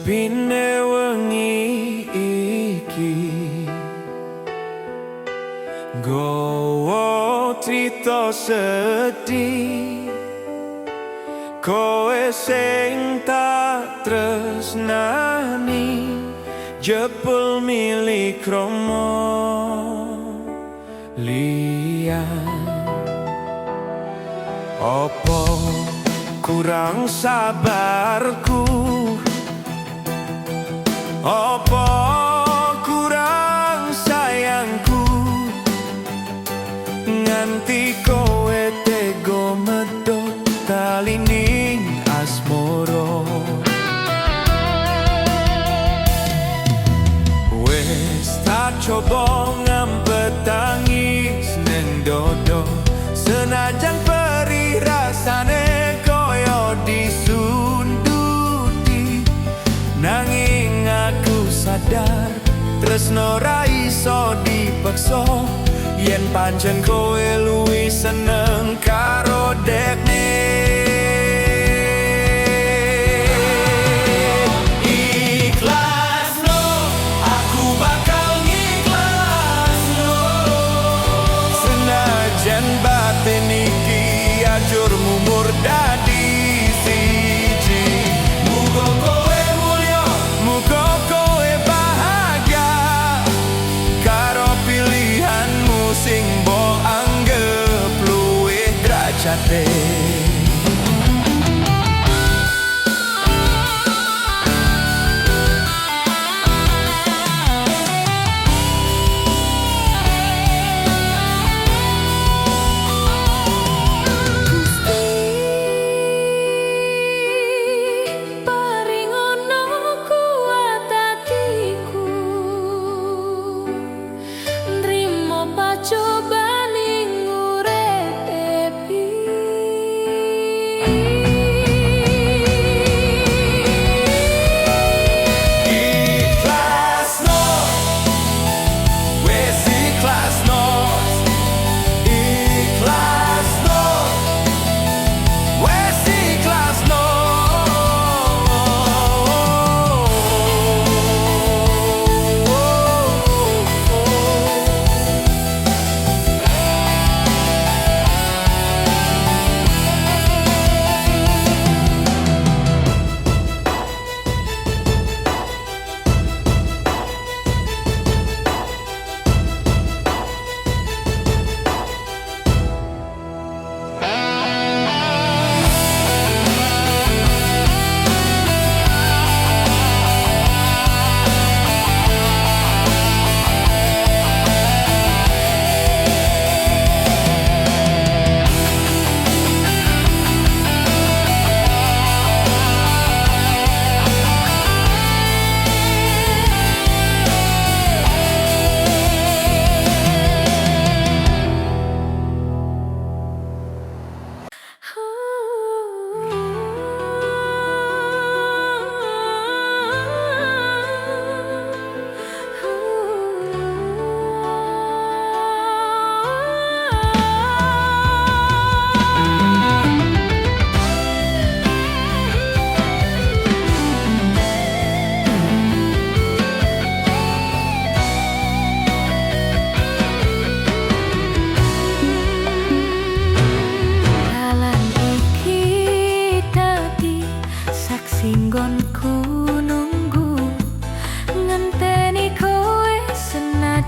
Sepine wengi iki nggawa crita sedih, kowe sing tak tresnani jebul milik kromo liyan. Opo kurang sabarku, opo kurang sayangku, nganti kowe tego medhot talining asmara. Wes tak coba ngampet tangis neng dodo, senajan perih rasane koyo disunduti. Nanging aku sadar tresno ra iso dipaksa, yen pancen kowe luwih seneng karo dekne. Ikhlasno, aku bakal ngikhlasno, senajan batin iki ajur mumur dadi siji. Muga kowe mulya, muga kowe bahagia karo pilihanmu sing mbok anggep luwih derajate.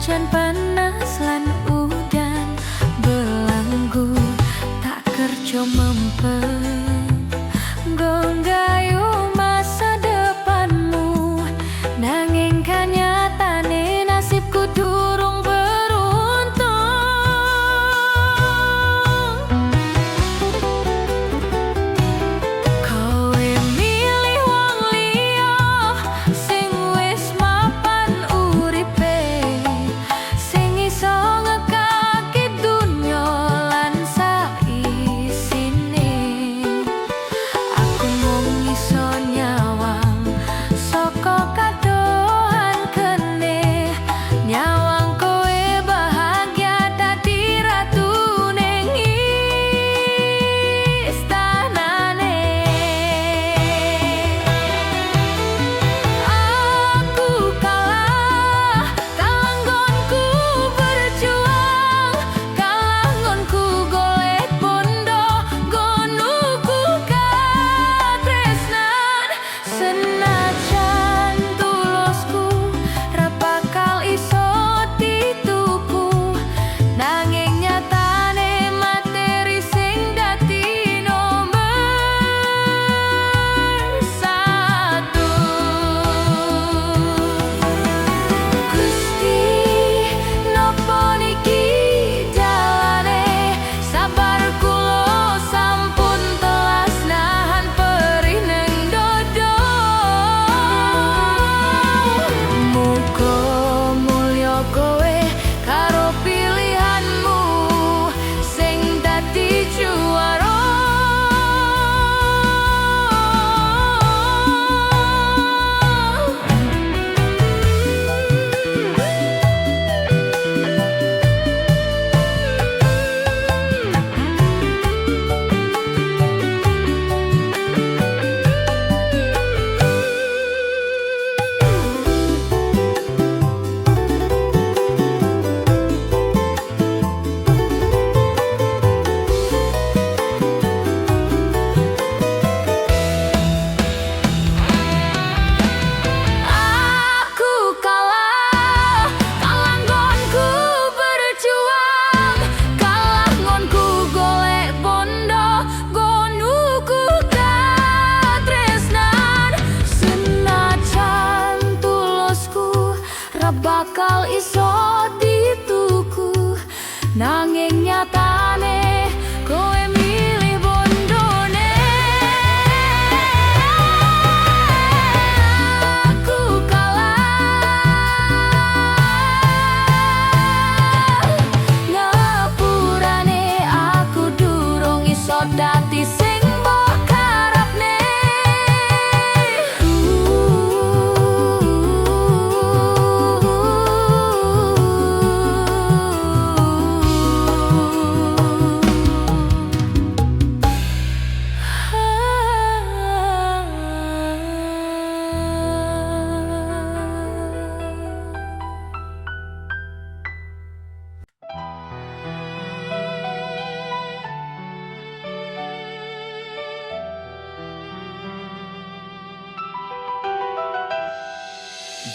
Hujan panas lan udan belanggu, tak kerja mempeng nggayu masa depanmu. Nanging kanyatane nasibku durung beruntung. Kowe milih wong liya sing wis mapan uripe,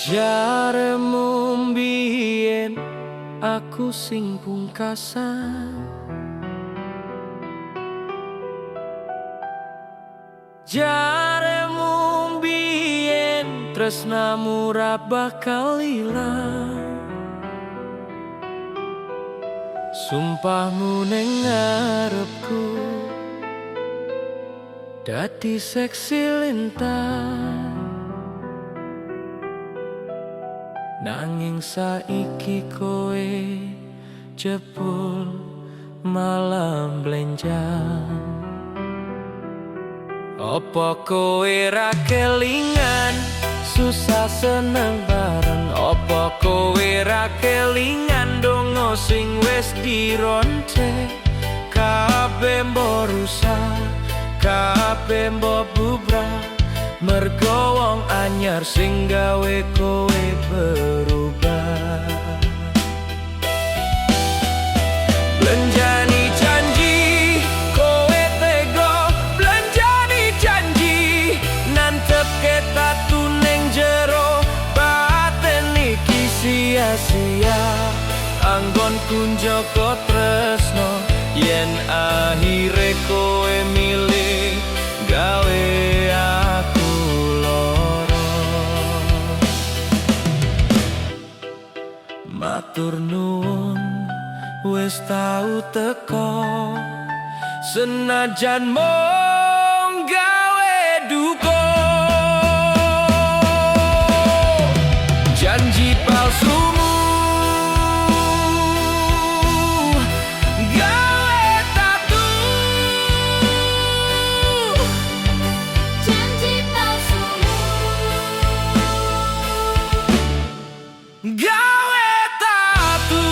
Jaremu mbien aku sing pungkasan, jaremu mbien tresnamu ra bakal ilang. Sumpahmu ning ngarepku dadi seksi lintang, nanging saiki kowe jebul malam blenjang. Apa kowe ra kelingan susah seneng bareng? Apa kowe ra kelingan donga sing wis dironce? Kabeh mbok rusak, kabeh mbok bubrah, mergo wong anyar sing gawe kowe berubah. Blenjani janji kowe tego, blenjani janji nantepke tatu ning jero batin iki sia-sia. Anggonku njoko tresno yen akhire kowe milih gawe aku loro. Matur nuwun wis tau teko, senajan mung gawe duka. Janji palsumu gawe tatu, Janji palsumu gawe tatu.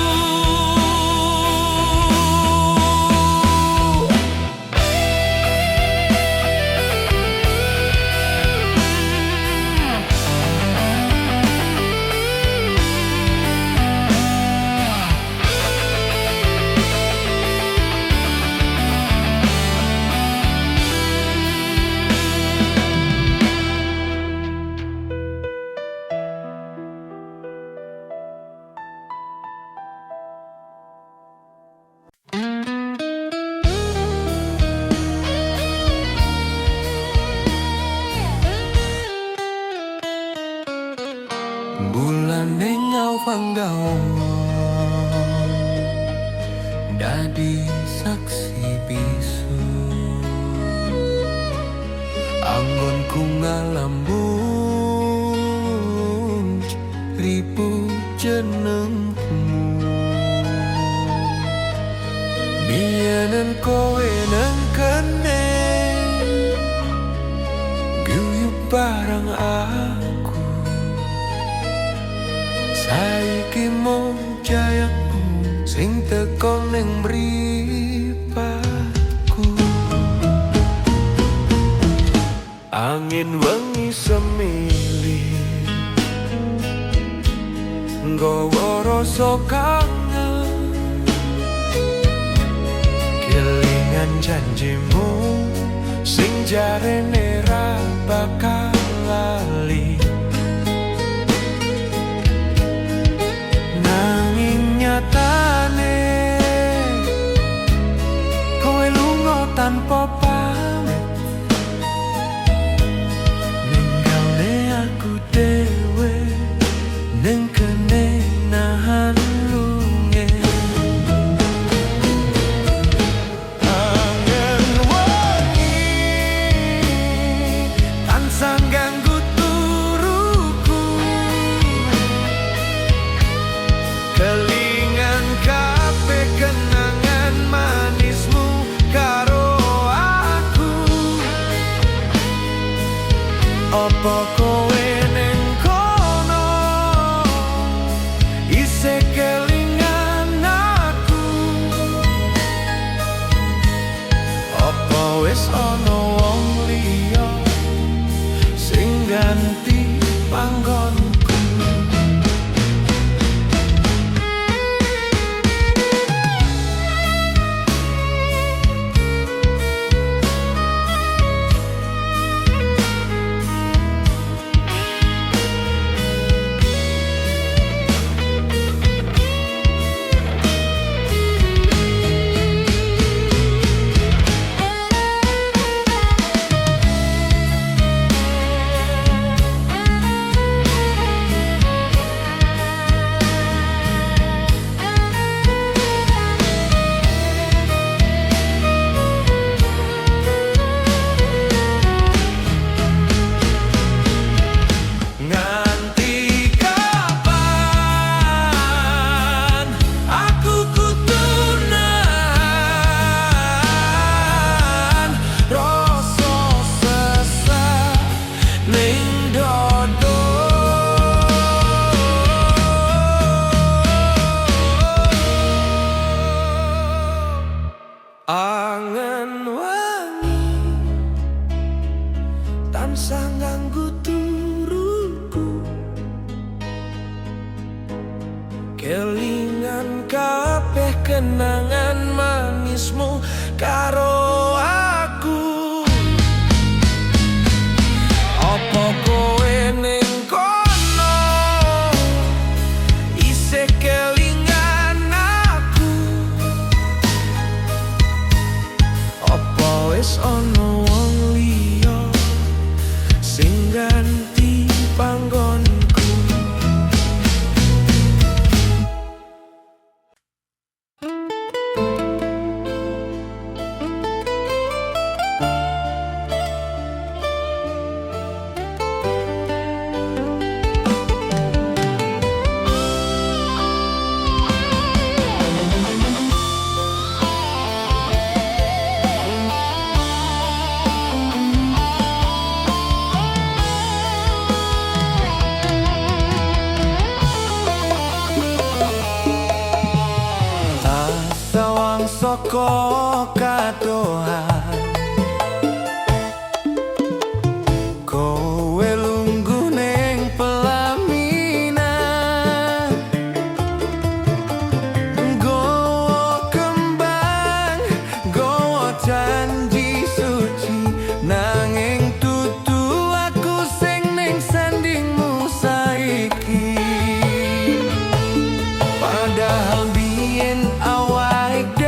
Bulan ning awanggawa dadi saksi bisu, anggonku ngalamun ribu jenengmu. Biyen kowe nang kene guyub bareng aku, saiki mung jayaku sing teko ning mripatku. Angin wengi semili nggawa rasa kangen, kelingan janjimu sing jarene ra bakal lali. Nanging nyatane kowe lunga tanpa pamit, ninggalne aku dewe ning kene nahan lunge. Angin wengi tansah ganggu tubuh kenangan manismu karo aku. Apa kowe ning kono isih kelingan aku? Apa wis ono wong liya sing ganti panggonku? Soko kadohan kowe lungguh ning pelaminan, nggawa kembang, nggawa janji suci, nanging dudu aku sing ning sandingmu saiki. Padahal biyen awake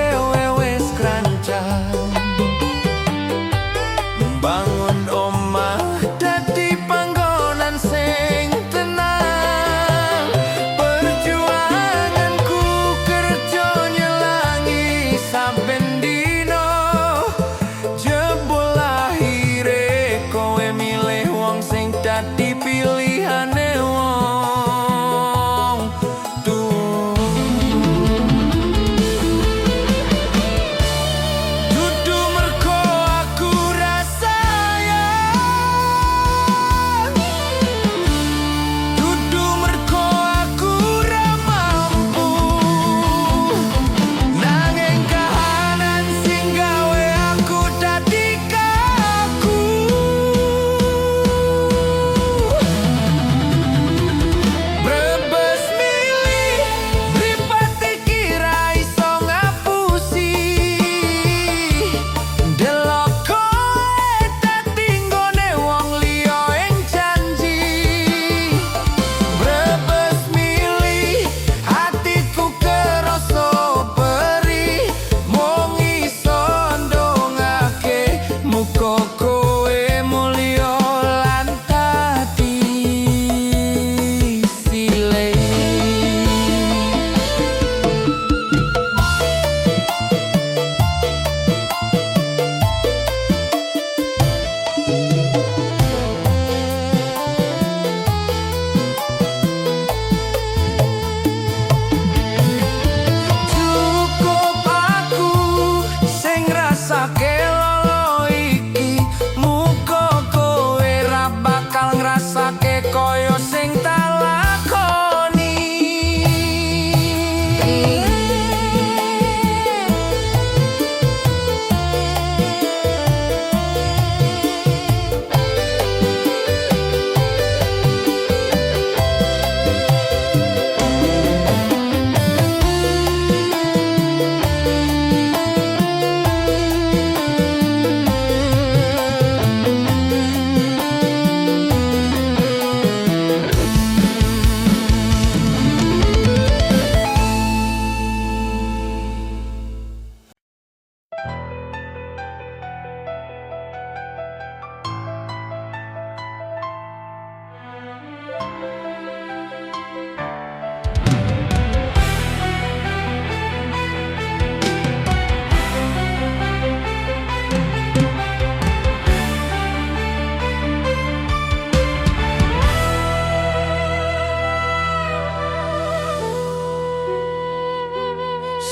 bangun omah dadi panggonan sing tenang. Perjuanganku kerja nyelangi saben dino, jebul akhire kowe milih wong sing dadi pilihane wong tuwa. Dudu mergo aku rasa koyo sing tak lakoni.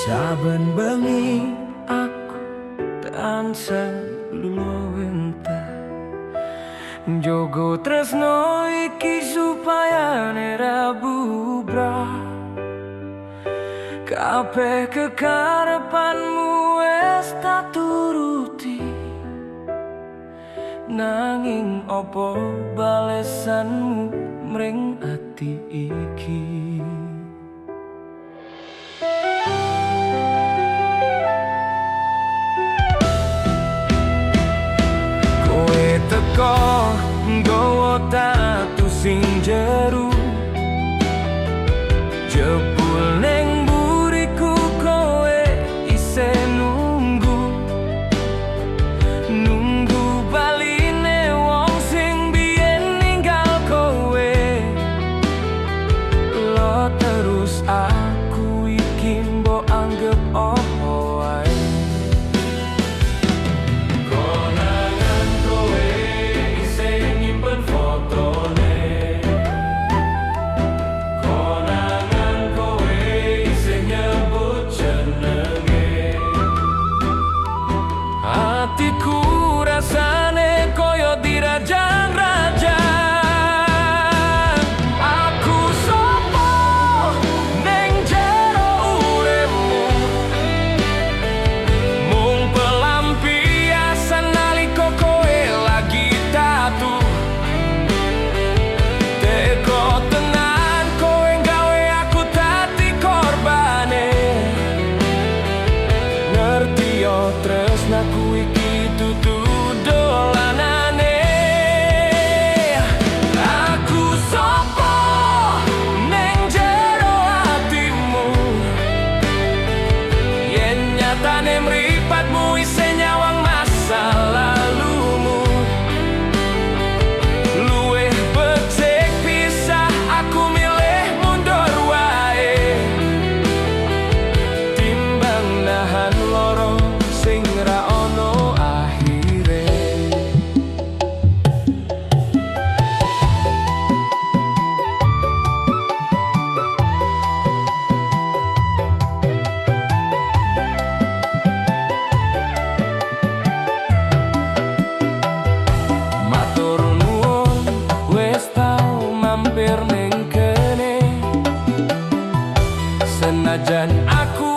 Saben bengi aku tansah luwentah njogo tresno iki supaya ora bubrah. Kabeh kekarepanmu wis tak turuti, nanging opo balesanmu mring ati iki? teko nggawa tatu sing jeru jebul ning buriku kowe isih nunggu baline wong sing biyen ninggal kowe lo terus aku iki mbok anggap apa wae konangan kowe isih nyimpen fotone konangan kowe isih nyebut jenenge hatiku rasane koyo dirajang-rajang aku sopo ning jero uripmu mung pelampiasan nalika kowe lagi tatu teko tenan kowe gawe aku dadi korbane ngerti yo tresnaku iki dudu dolanane aku sopo ning jero atimu yen nyatane mripatmu isih nyawang masa lalumu luwih becik pisah aku milih mundur wae timbang nahan loro sing ra ono akhire matur nuwun wis tau mampir ning kene senajan aku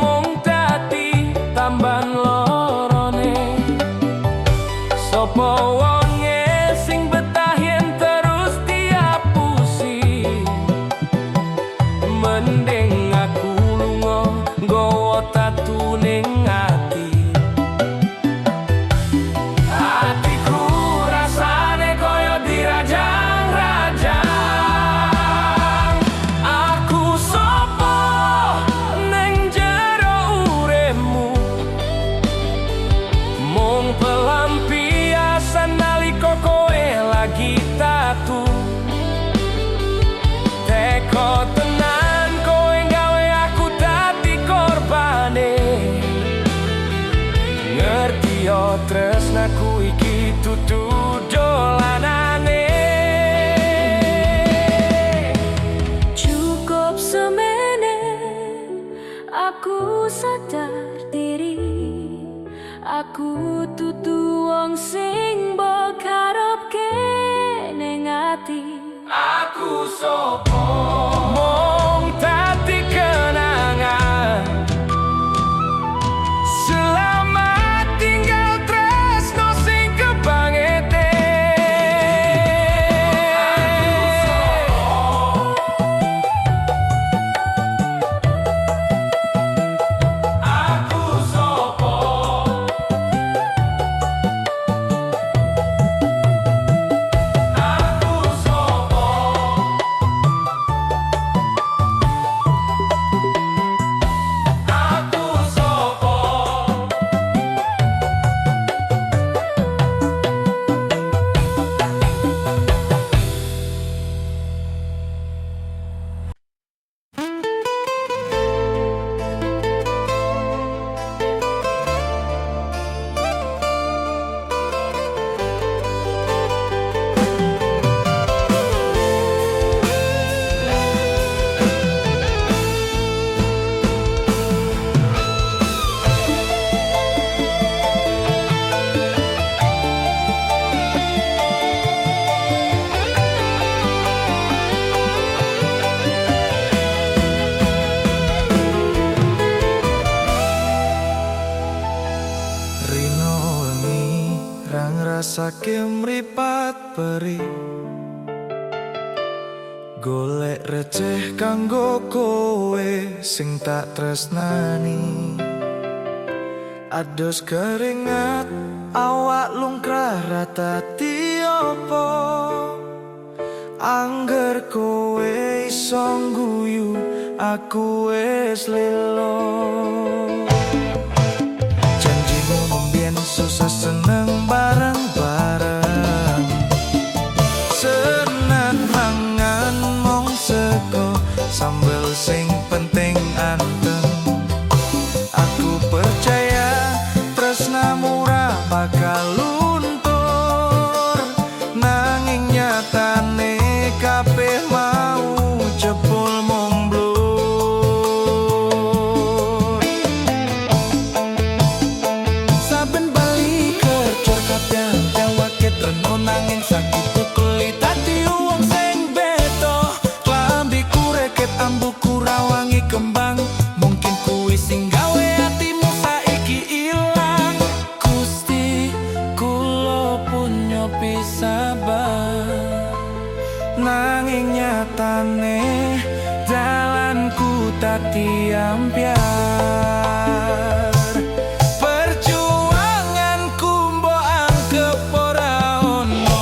mung dadi tamban lorone sapa wonge sing betah yen terus diapusi mending aku lunga nggawa tatu ning ati hatiku rasane koyo dirajang-rajang aku sopo ning jero uripmu mung pelampiasan nalika kowe lagi tatu teko tenan kowe gawe aku dadi korbane ngerti yo tresnaku iki dudu dolanane Cukup semene aku sadar diri aku dudu wong sing mbok karepke ning ati aku sopo mung dadi kenangan selamat tinggal tresno sing kebangete aku sopo aku sopo ngrasake mripat peri golek receh kanggo kowe sing tak tresnani Adus keringat awak lungkrah rata tiopo angger kowe iso ngguyu aku wis lelo janjimu mbien susah seneng bareng-bareng seneng mangan mong sego sambel sing penting anteng aku percaya tresnamu ra bakal luntur nanging nyatane kabeh mau jebul mung blur saben bali kerja kadang dewake treno nanging sakitku keli dadi wong sing beda klambiku reket ambuku rawangi kembang mungkin kuwi sing gawe atimu saiki ilang Gusti kula punya pisabar nanging nyatane jalanku dadi ambyar perjuanganku mbok anggap ora ono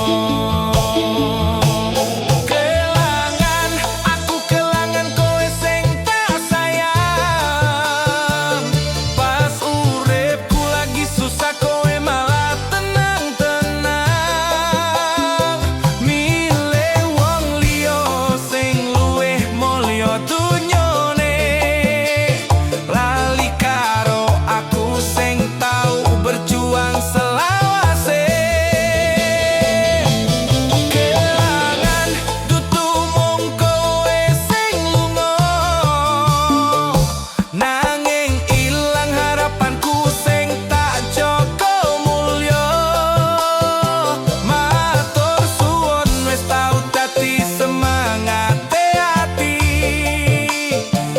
kelangan aku kelangan kowe sing tak sayang pas uripku lagi susah kowe malah tenang-tenang milih wong liya sing luwih mulya dunyane lali karo aku sing tau berjuang selawase kelangan dudu mung kowe sing lunga nanging ilang harapanku sing tak jaga mulya matur suwun wis tau dadi semangate ati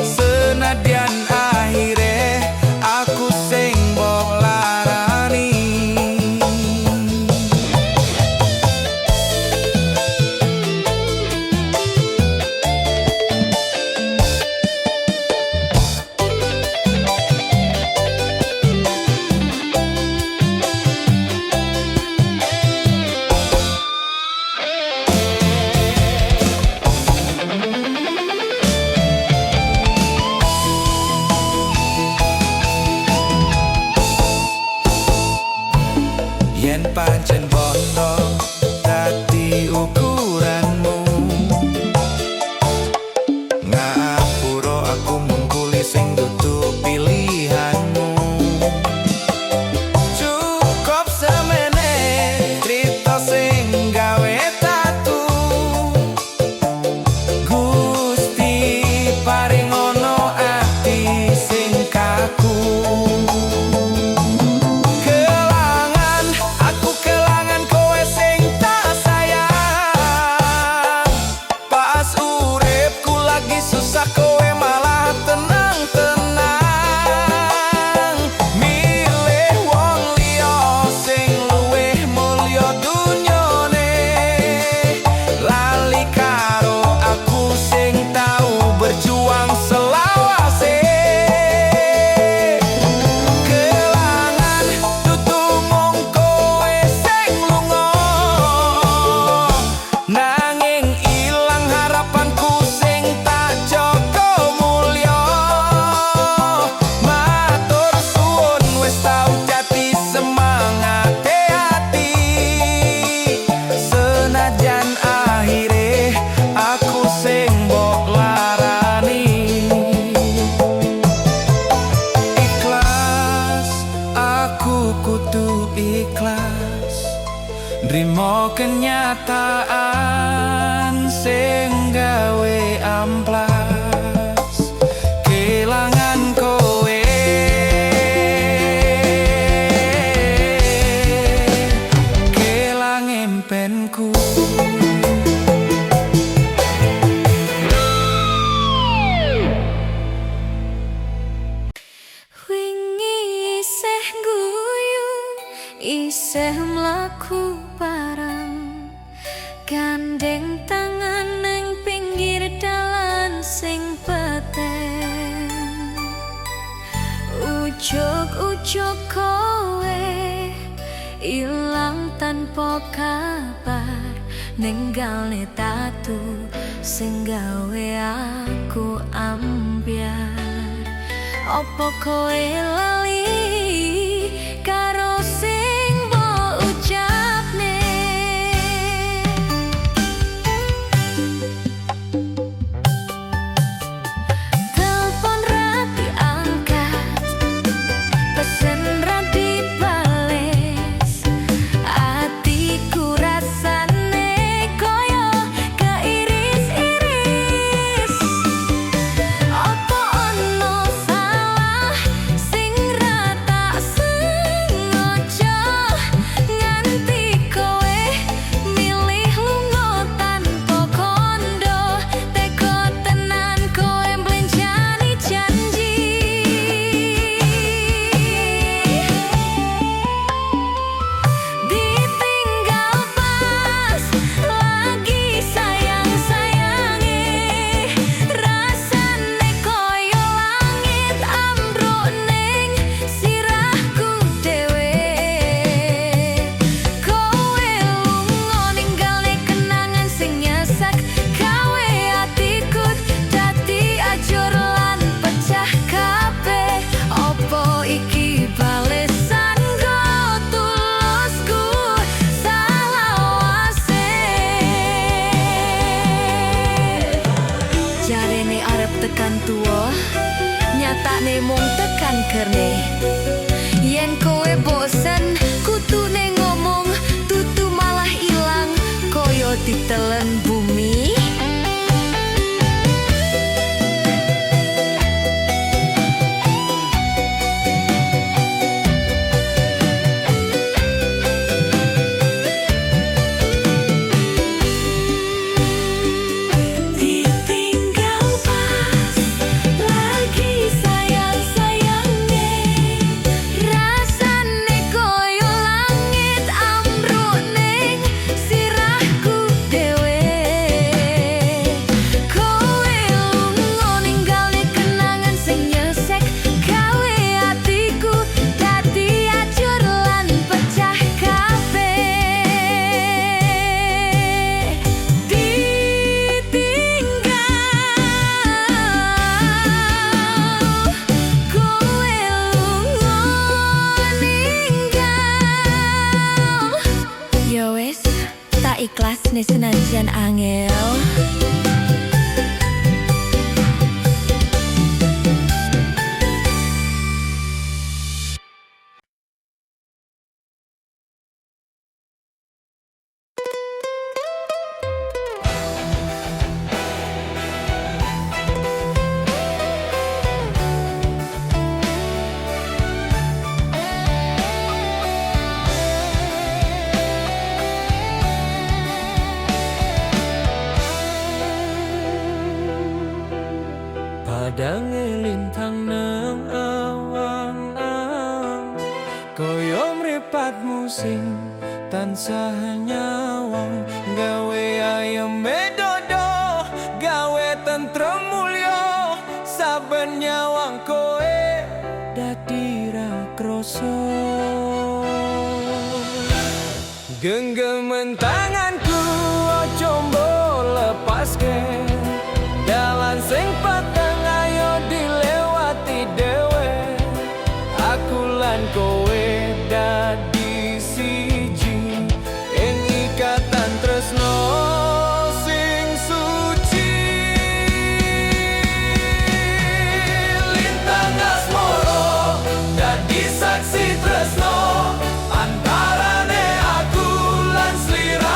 senadyan akhire aku sing mbok larani yen pancen bondo dadi ukuranmu ngapura aku mungkuli sing dudu pilihanmu cukup semene cerita sing gawe tatu Gusti paring ono ati sing kaku kelangan aku kelangan kowe sing tak sayang pas uripku lagi susah kowe malah tenang-tenang milih wong liya sing luwih mulya dunyane lali karo aku sing tau berjuang selawase kelangan dudu mung kowe sing lunga nanging ilang harapanku sing tak jaga mulya matur suwun wis tau dadi semangate ati senadyan akhire aku sing mbok larani ikhlas aku kudu ikhlas nrimo kenyataan sing gawe amplas kelangan kowe kelang impenku Wingi isih guyu, isih mlaku bareng, gandeng tangan neng pinggir dalan sing peten. Ujug-ujug opo kabar ninggalne tatu sing gawe aku ambyar. Opo kowe lali karo sing mbok ucapne? Telepon ra diangkat, pesen ra dibales, atiku rasane koyo keiris-iris. Opo ono salah sing ra tak sengaja nganti kowe milih lunga tanpa kondo? Teko tenan kowe mblenjani janji. Ditinggal pas lagi sayang-sayange, rasane koyo langit ambruk ning sirahku dhewe. Kowe lunga ninggalne kenangan sing nyesek, gawe atiku dadi ajur lan pecah kabeh. Opo iki balesan go tulusku salawase? Jarene arep tekan tuwa, nyatane mung tekan kerne. Yen kowe bosen kutune ngomong, tutu malah ilang koyo ditelen bumi. Ditinggal pas lagi sayang-sayange, rasane koyo langit ambruk ning sirahku dhewe. Kowe lunga ninggalne kenangan sing nyesek, gawe atiku dadi ajur lan pecah kabeh. Ditinggal, kowe lunga ninggal. Ya wis, tak ikhlas nih senajan angel. Padange lintang nang awan-awan, koyo mripatmu sing tansah nyawang. Gawe ayem dodo, gawe tentrem mulya, saben nyawang kowe dadi ra krasa. Genggaman tanganku ojo mbok lepaske, dalan sing pateng ayo dilewati dhewe. Aku lan kowe dadi siji ing ikatan tresno sing suci. Lintang asmara dadi saksi tresno antarane aku lan sliramu.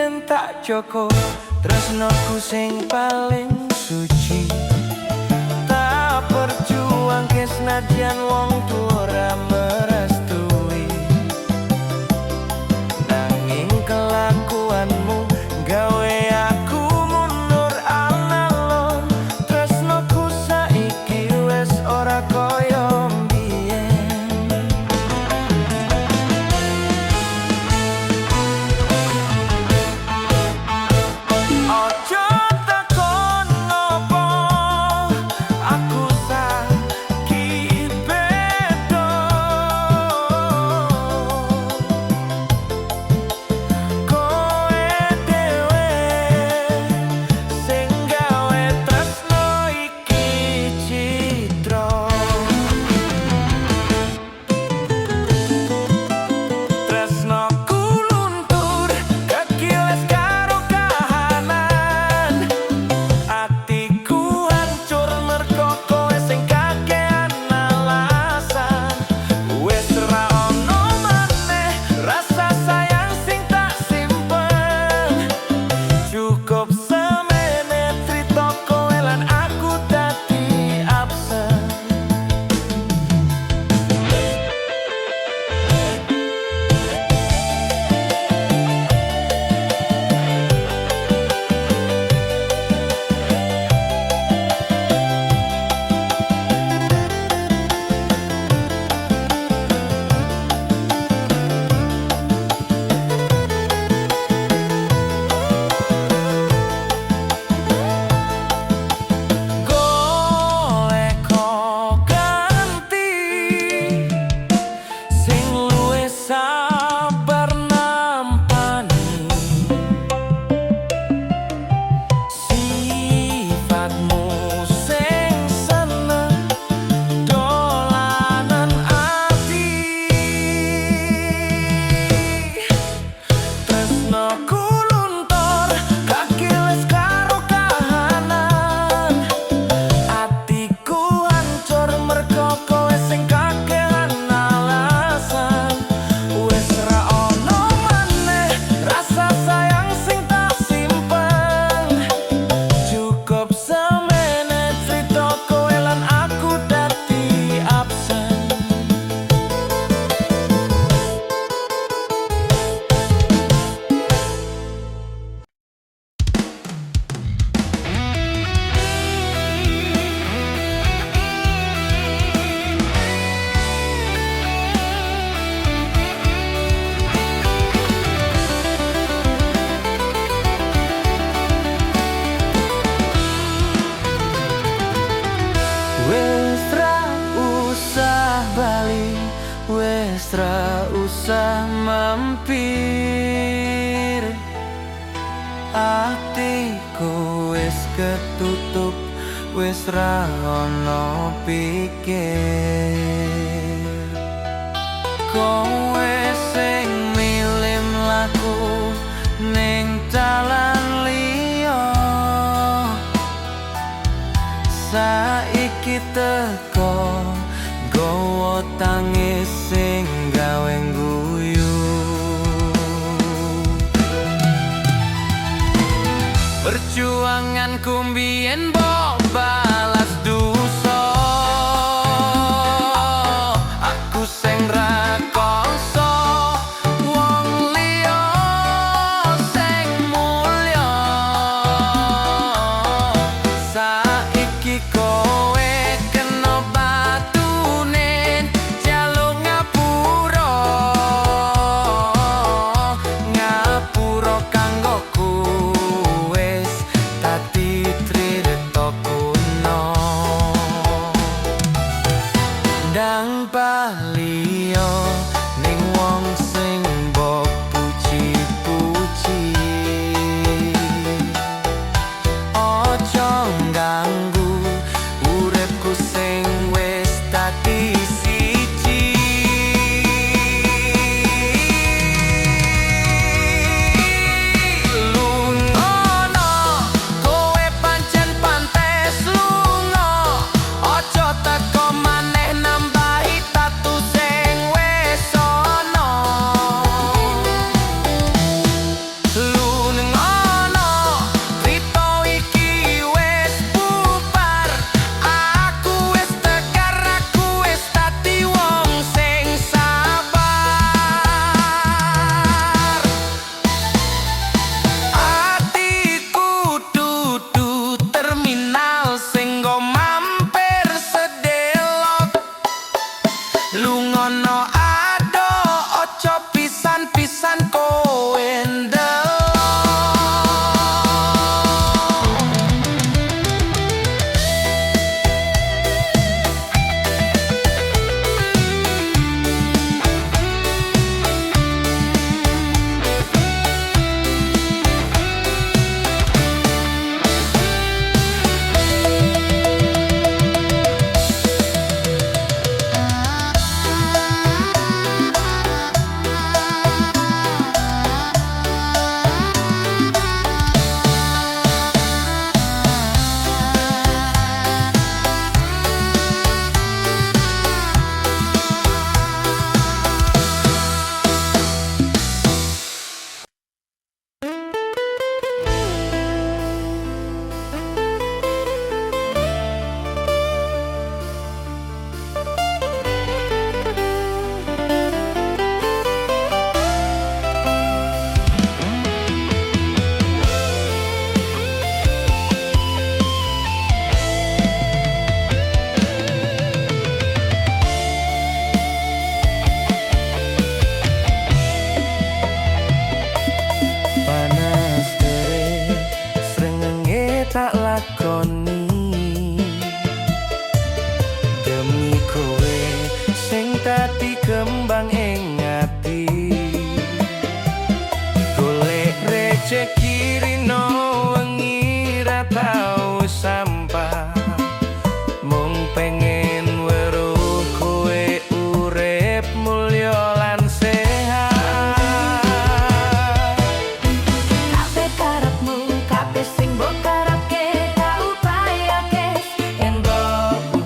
yen tak joko tresnoku sing paling suci. Tak perjuang kesnadyan wong tuwa ora merestui, nanging kelakuanmu gawe aku mundur alon. Tresnoku saiki wes ora koyo mbiyen. Ojo takon ngopo aku saiki beda, kowe dhewe sing gawe tresno iki citra. Tresnoku luntur kekiles karo kahanan, atiku hancur merko kowe sing kakean alasan. Wes ra ono maneh rasa sayang sing tak simpen, cukup semene crita kowe lan aku dadi absen. Golek ganti sing luwih sabar nampani sifatmu sing seneng dolanan ati. Tresnoku luntur kakiles karo kahanan, atiku hancur merko kowe sing kakean alasan. Wes ra ono maneh rasa sayang sing tak simpen, cukup semene crita kowe lan aku dadi absen. Wes ra usah bali, wes ra usah mampir, atiku wes ketutup, wes ra ono pikir. Kowe sing milih mlaku ning dalan liya, saiki teko gowo tangis sing gawe guyu. Perjuanganku mbiyen mbok balas dosa, aku sing ra kongso wong liya sing mulya. Saiki kowe kena batune jaluk ngapura, ngapura kanggo ku wes dadi critaku dino wengi ra tau sampah mung pengen weruh kowe urip mulya lan sehat. Kabeh karepmu, kabeh sing mbok karepke, tak upayake, yen mbok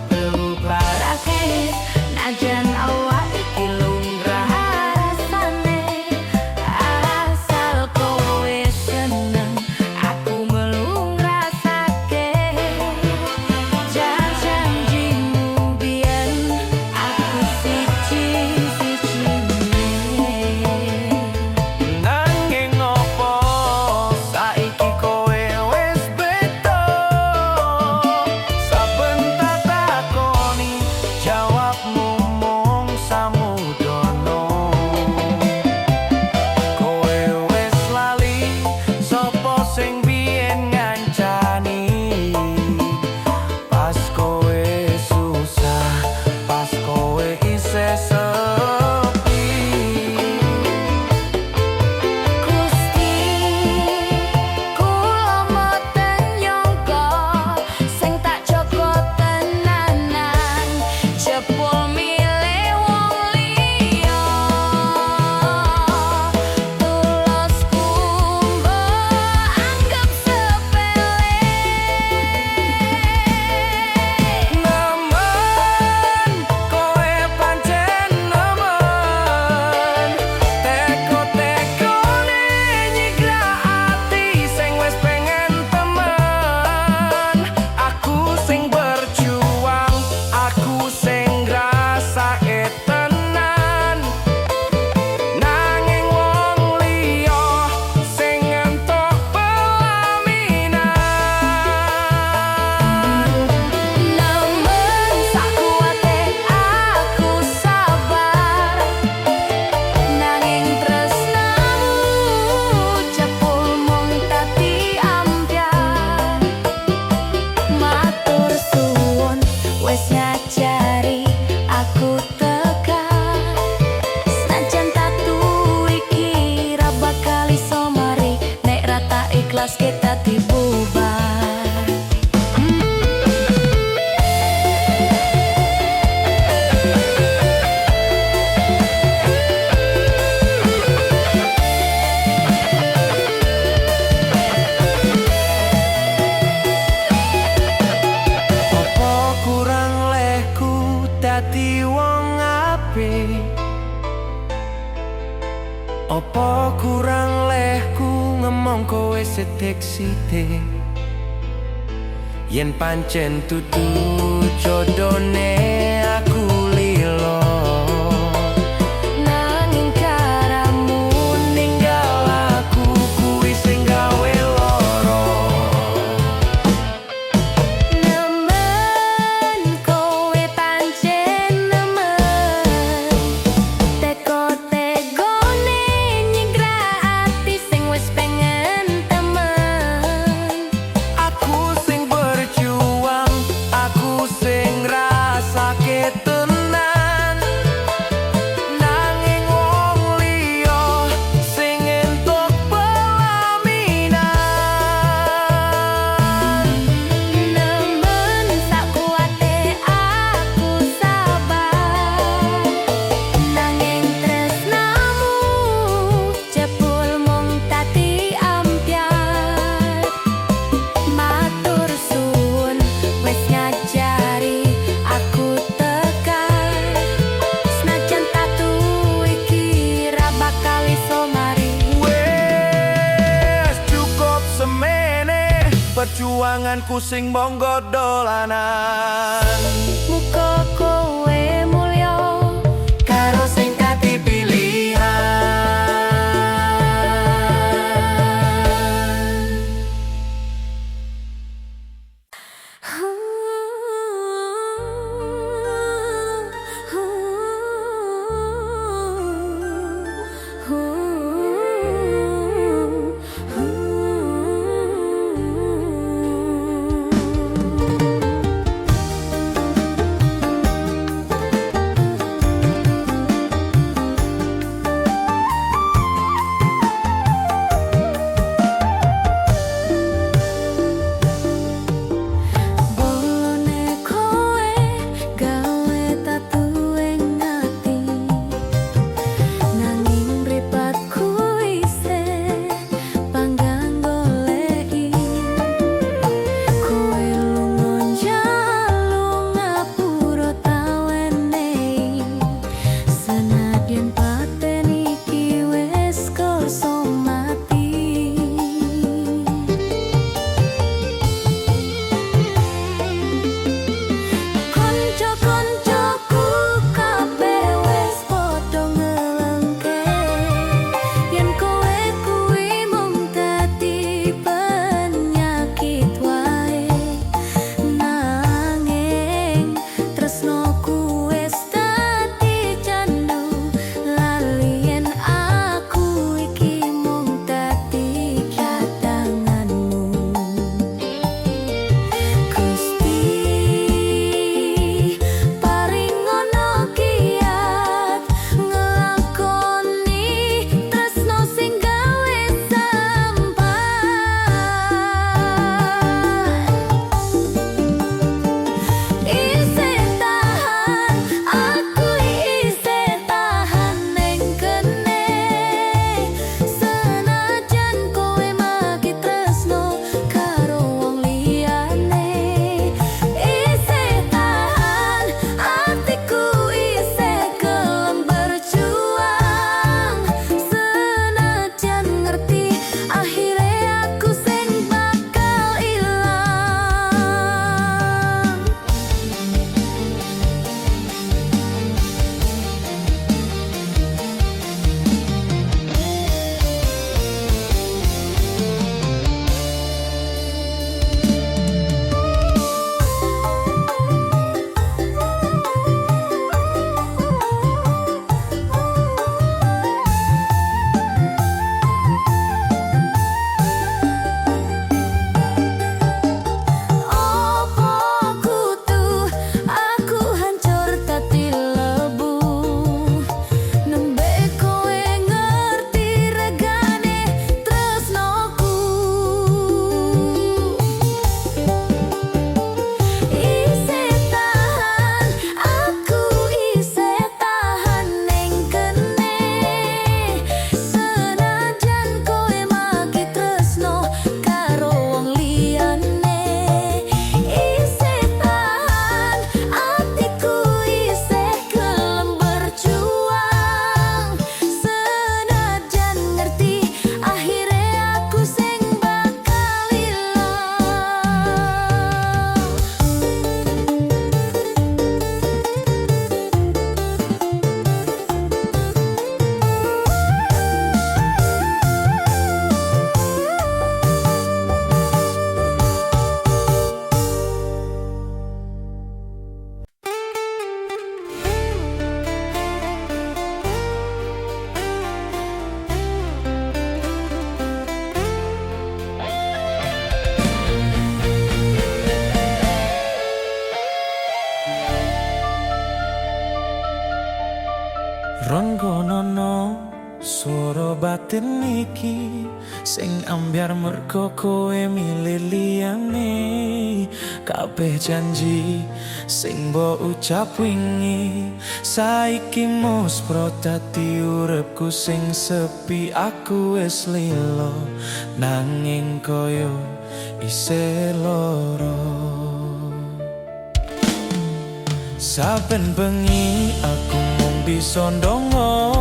parake. Najan awak iki lumrah rasane, asal kowe seneng, aku melu ngrasake. Janjimu biyen aku siji-sijine. Nanging opo saiki kowe wis beda? Saben tak takoni jawabmu mung samudana. Kowe wis lali sapa sing biyen ngancani. Pas kowe susah, pas kowe isih sepi. Gusti, kula mboten nyangka sing tak jaga tenanan, jebul milih wong liya. Tulosku mbok anggap sepele. Nemen, kowe pancen nemen. Teko-tekone nyikrak ati sing wis pengen temen. Aku sing berjuang, aku sing ngrasake tenan. Nanging wong liya sing entuk pelaminan. Namun sakuwate aku sabar, nanging tresnamu jebul mung dadi ambyar. Matur suwun wis ngajari aku tegar, senajan tatu iki ra bakal iso mari nek ra tak ikhlas kita dibubar. Apa kurang lehku dadi wong apik? Apa kurang lehku ngomong kowe sithik-sithik? Yen pancen dudu jodone aku lilo. Nanging karamu Ninggal aku kuwi sing gawe lara. nemen, kowe pancen nemen. Teko-tekone nyikrak ati sing wis pengen temen. Aku sing berjuang, aku sing ngrasake tenan. Nanging wong liya sing entuk pelaminan. Nemen sakuwate aku sabar, nanging tresnamu jebul mung dadi ambyar. Matur suwun wis ngajari aku tegar, senajan tatu iki ra bakal iso mari. Wes cukup semene perjuanganku sing monggo dolanan. Muga kowe mulya Karo sing dadi pilihan. batin iki sing ambyar mergo kowe milih liyane. Kabeh janji sing mbok ucap wingi saiki muspro dadi uripku sing sepi. Aku wis lilo nanging koyo isih lara. Saben bengi aku mung bisa ndonga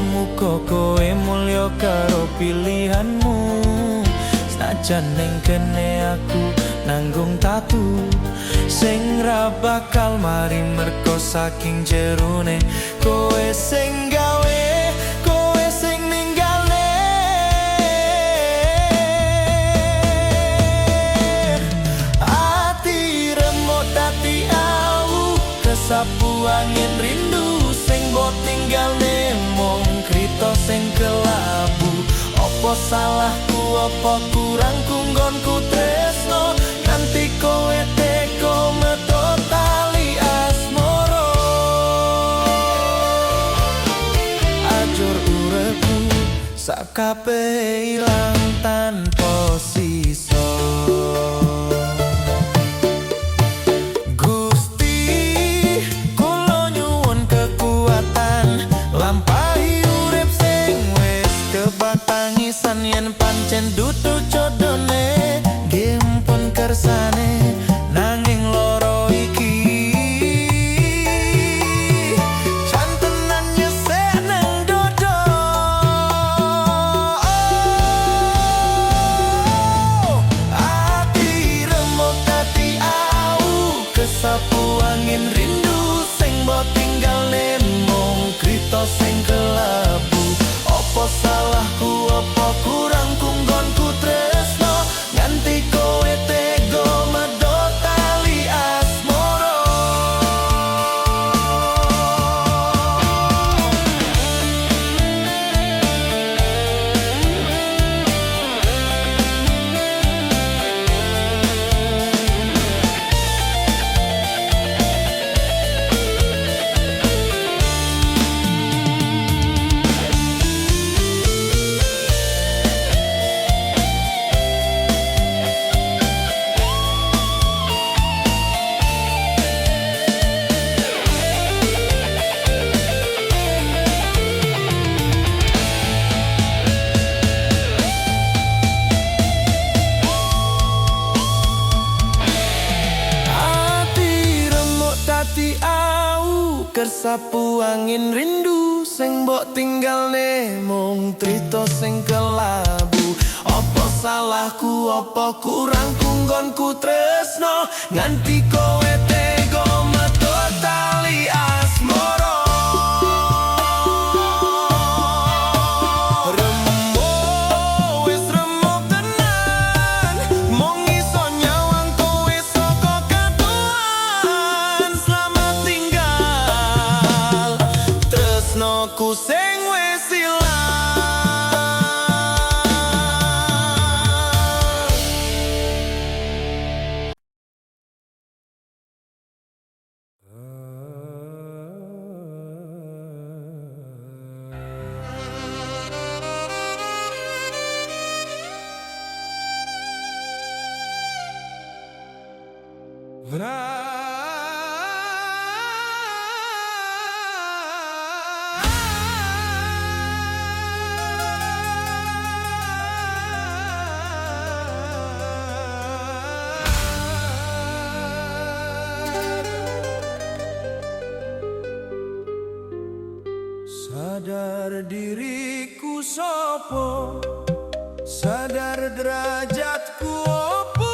muga kowe mulya karo pilihanmu. Senajan ning kene aku nanggung tatu sing ra bakal mari merko saking jerone kowe sing gawe, kowe sing ninggalne. Ati remuk dadi awu kesapu angin rindu sing mbok tinggalne mung krita sing kelabu. Apa salahku, apa kurangku nggonku tresno nganti kowe tega metu tali asmara. Ajur uripku sakabeh ilang tanpa sisa. Gusti kula nyuwun kekuatan lampahi urip sing wis kebak tangisan yen pancen dudu jodone. Gimpun kersane nanging loro iki cantenan nyesek nang dodo. Ati remuk dadi awu kesapu angin rindu sing mbok tinggalne mung krita sing kelabu. Apa salahku, apa kurangku nggonku tresno nganti kowe tega medhot tali asmara. Dadi au kersapu angin rindu sing mbok tinggalne mung trito sing kelabu. Apa salahku, apa kurangku nggonku tresno nganti kowe tega metu tali asmara. Ku sing wis sadar diriku sopo, sadar derajatku opo,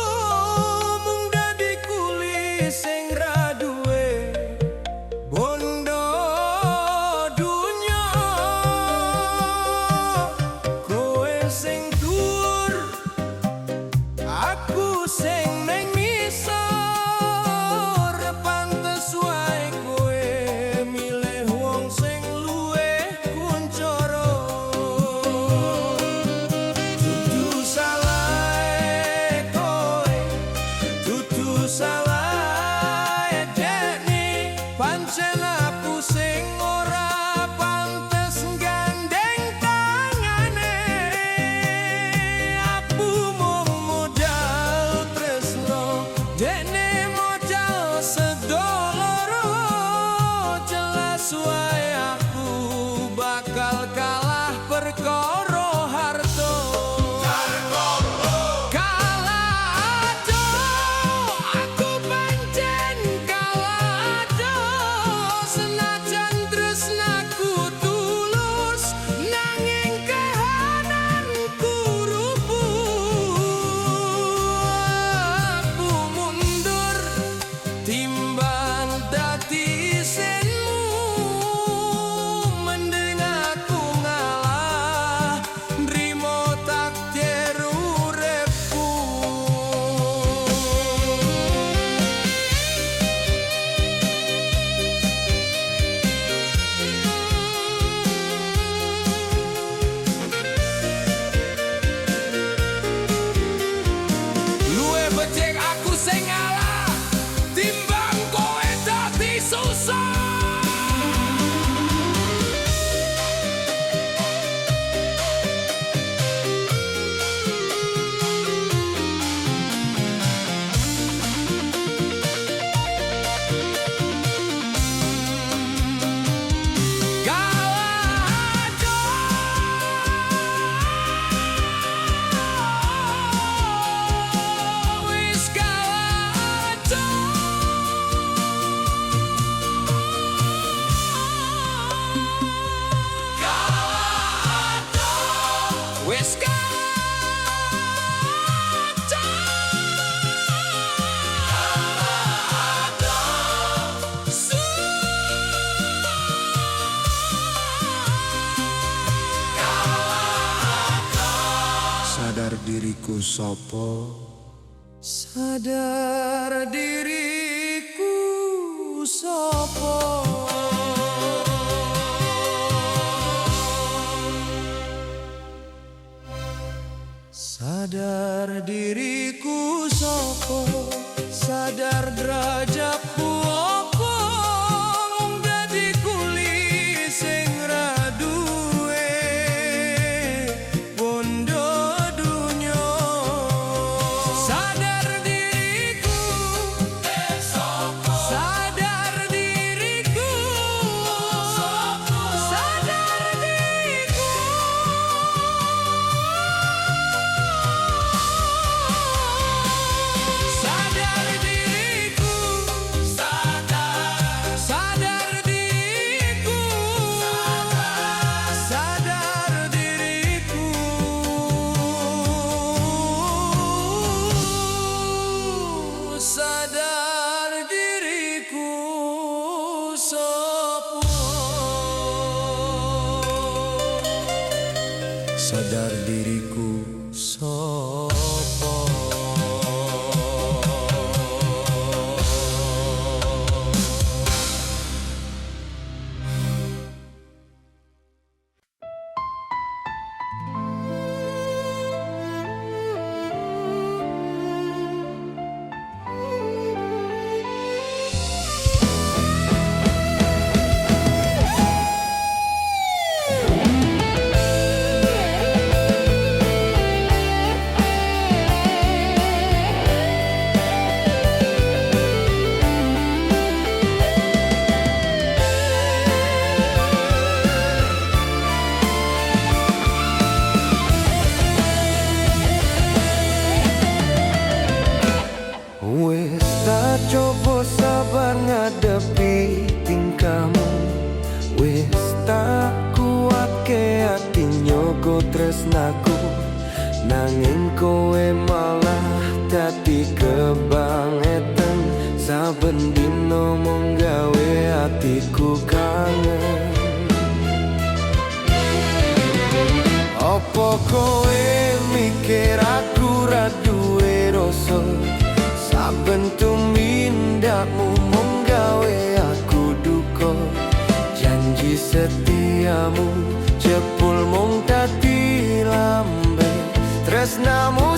mung dadi kuli sing ra duwe bondo dunya. Kowe sing dhuwur, aku sing ning misor, pantes wae kowe milih wong sing luwih kuncara. Dudu salahe diriku sopo. Sadar diriku sopo. Sadar diriku sopo, sadar derajatku opo, mung dadi kuli sing ra duwe bondo dunyo. Sadar diriku sopo, sadar diriku sopo, sadar diriku. Sadar diriku, sadar diriku, sadar diriku, sadar diriku sopo. Sadar diriku sopo. Wes tak coba sabar ngadepi tingkahmu, wes tak kuat ke hati nyogo tresnaku, nanging kowe malah dadi kebangetan. Saben dino mung gawe hatiku kangen. Opo kowe mikir aku ra duwe rasa? Saben tumindakmu mung gawe aku duka. Janji setiamu jebul mung dadi lambe tresnamu.